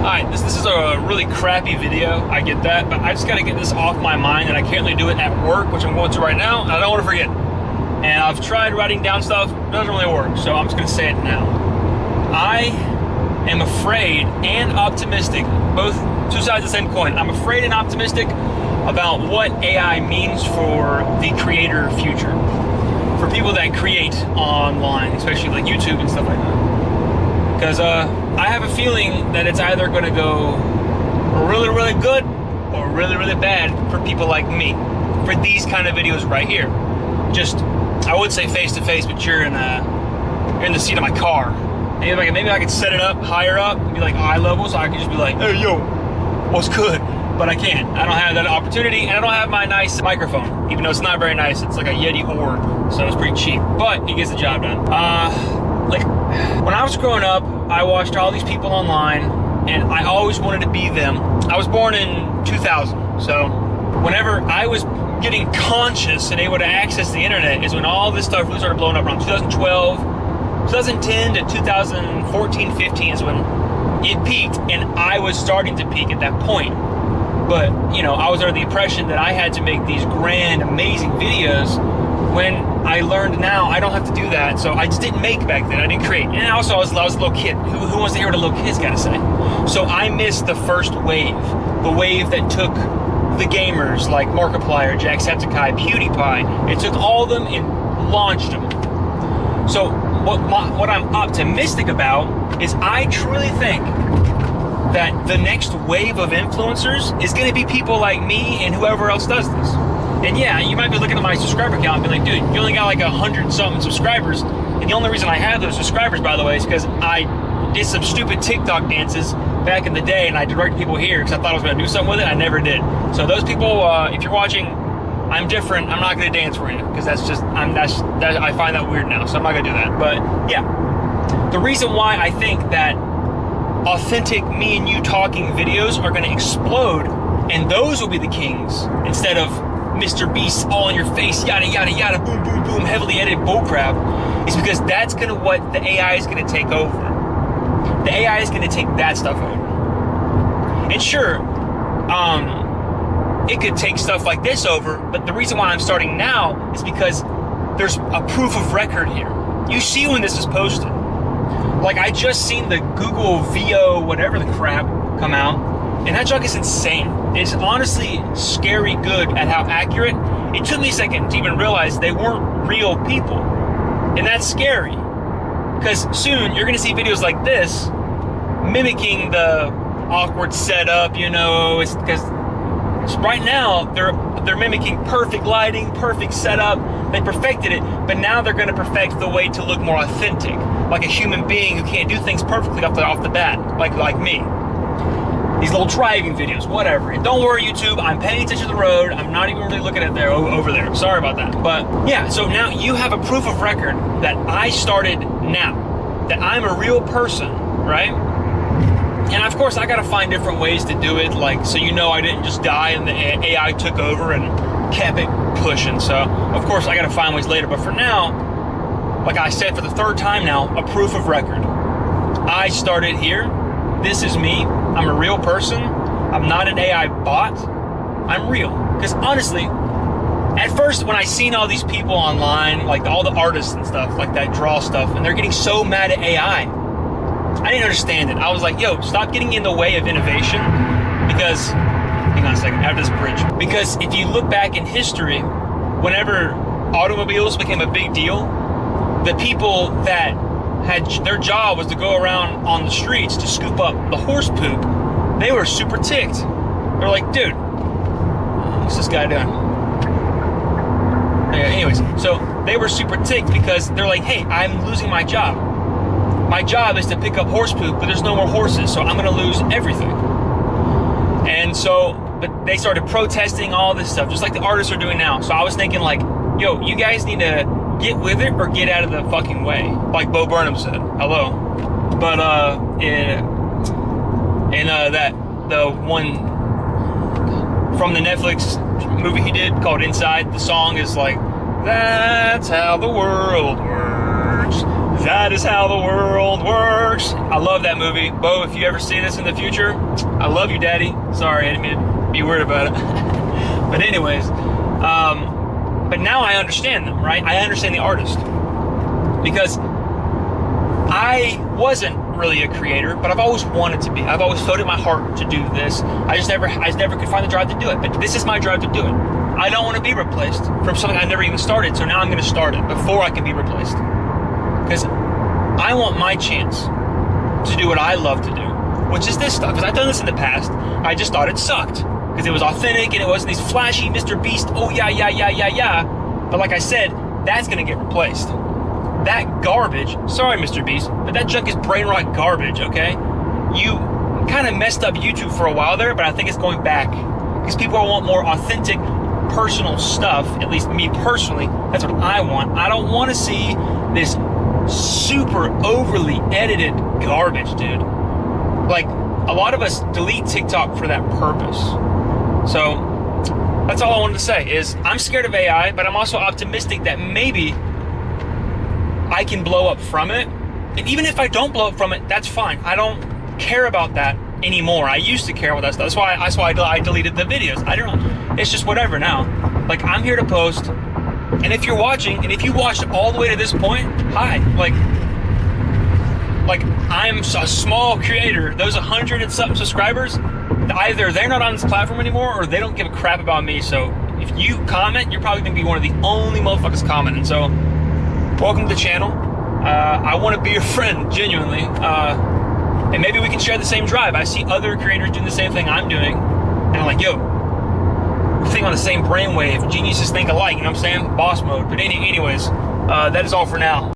Alright, this is a really crappy video, I get that, but I just gotta get this off my mind, and I can't really do it at work, which I'm going to right now, and I don't want to forget. And I've tried writing down stuff, it doesn't really work, so I'm just gonna say it now. I am afraid and optimistic, both two sides of the same coin. I'm afraid and optimistic about what AI means for the creator future. For people that create online, especially like YouTube and stuff like that. Because I have a feeling that it's either going to go really, really good or really, really bad for people like me. For these kind of videos right here. Just, I would say face to face, but you're in the seat of my car. Maybe I could set it up higher up, and be like eye level, so I could just be like, hey, yo, what's good? But I can't. I don't have that opportunity, and I don't have my nice microphone. Even though it's not very nice, it's like a Yeti Orb, so it's pretty cheap. But it gets the job done. Like, when I was growing up, I watched all these people online, and I always wanted to be them. I was born in 2000, so whenever I was getting conscious and able to access the internet is when all this stuff really started blowing up around 2012, 2010 to 2014, 15 is when it peaked, and I was starting to peak at that point. But, you know, I was under the impression that I had to make these grand, amazing videos when I learned now I don't have to do that. So I just didn't make back then. I didn't create. And also I was a little kid. Who wants to hear what a little kid's got to say? So I missed the first wave. The wave that took the gamers like Markiplier, Jacksepticeye, PewDiePie. It took all of them and launched them. So what I'm optimistic about is I truly think that the next wave of influencers is going to be people like me and whoever else does this. And yeah, you might be looking at my subscriber count and be like, dude, you only got like 100-something subscribers. And the only reason I have those subscribers, by the way, is because I did some stupid TikTok dances back in the day, and I directed people here because I thought I was going to do something with it. I never did. So those people, if you're watching, I'm different. I'm not going to dance for you because that's just, I find that weird now. So I'm not going to do that. But yeah, the reason why I think that authentic me and you talking videos are going to explode, and those will be the kings instead of Mr. Beast all in your face, yada yada yada, boom boom boom, heavily edited bullcrap, is because that's gonna what the AI is gonna take over. The AI is gonna take that stuff over. And sure, it could take stuff like this over, but the reason why I'm starting now is because there's a proof of record here. You see when this is posted. Like, I just seen the Google VO whatever the crap come out, and that junk is insane. It's honestly scary good at how accurate. It took me a second to even realize they weren't real people. And that's scary. Because soon you're gonna see videos like this mimicking the awkward setup, you know, it's because right now they're mimicking perfect lighting, perfect setup. They perfected it, but now they're gonna perfect the way to look more authentic, like a human being who can't do things perfectly off the bat, like me. These little driving videos, whatever. And don't worry, YouTube, I'm paying attention to the road. I'm not even really looking at over there. Sorry about that. But yeah, so now you have a proof of record that I started now, that I'm a real person, right? And of course, I gotta find different ways to do it, like, so you know I didn't just die and the AI took over and kept it pushing. So of course I gotta find ways later. But for now, like I said for the third time now, a proof of record. I started here. This is me. I'm a real person. I'm not an AI bot. I'm real. Because honestly, at first when I seen all these people online, like all the artists and stuff like that draw stuff, and they're getting so mad at AI, I didn't understand it. I was like, yo, stop getting in the way of innovation. Because, hang on a second, after this bridge. Because if you look back in history, whenever automobiles became a big deal, the people that had their job was to go around on the streets to scoop up the horse poop, they were super ticked. They're like, dude, what's this guy doing? Yeah, anyways, so they were super ticked because they're like, hey, I'm losing my job. My job is to pick up horse poop, but there's no more horses, so I'm gonna lose everything. And so, but they started protesting all this stuff, just like the artists are doing now. So I was thinking like, yo, you guys need to get with it or get out of the fucking way, like Bo Burnham said. Hello. But that the one from the Netflix movie he did called Inside, the song is like, that's how the world works. That is how the world works. I love that movie. Bo, if you ever see this in the future, I love you, Daddy. Sorry, I didn't mean to be weird about it. But anyways, but now I understand them, right? I understand the artist. Because I wasn't really a creator, but I've always wanted to be. I've always felt in my heart to do this. I never could find the drive to do it. But this is my drive to do it. I don't want to be replaced from something I never even started. So now I'm going to start it before I can be replaced. Because I want my chance to do what I love to do, which is this stuff. Because I've done this in the past. I just thought it sucked because it was authentic and it wasn't these flashy Mr. Beast, oh yeah. But like I said, that's going to get replaced. That garbage, sorry Mr. Beast, but that junk is brain rot garbage, okay? You kind of messed up YouTube for a while there, but I think it's going back. Because people want more authentic, personal stuff, at least me personally, that's what I want. I don't want to see this super overly edited garbage, dude. Like, a lot of us delete TikTok for that purpose. So, that's all I wanted to say, is I'm scared of AI, but I'm also optimistic that maybe I can blow up from it. And even if I don't blow up from it, that's fine. I don't care about that anymore. I used to care about that stuff. That's why I deleted the videos. I don't know. It's just whatever now. Like, I'm here to post. And if you're watching, and if you watched all the way to this point, hi. Like I'm a small creator. Those 100 and something subscribers, either they're not on this platform anymore or they don't give a crap about me. So if you comment, you're probably gonna be one of the only motherfuckers commenting. So welcome to the channel. I want to be your friend, genuinely. And maybe we can share the same drive. I see other creators doing the same thing I'm doing. And I'm like, yo, we think on the same brainwave. Geniuses think alike, you know what I'm saying? Boss mode. But anyways, that is all for now.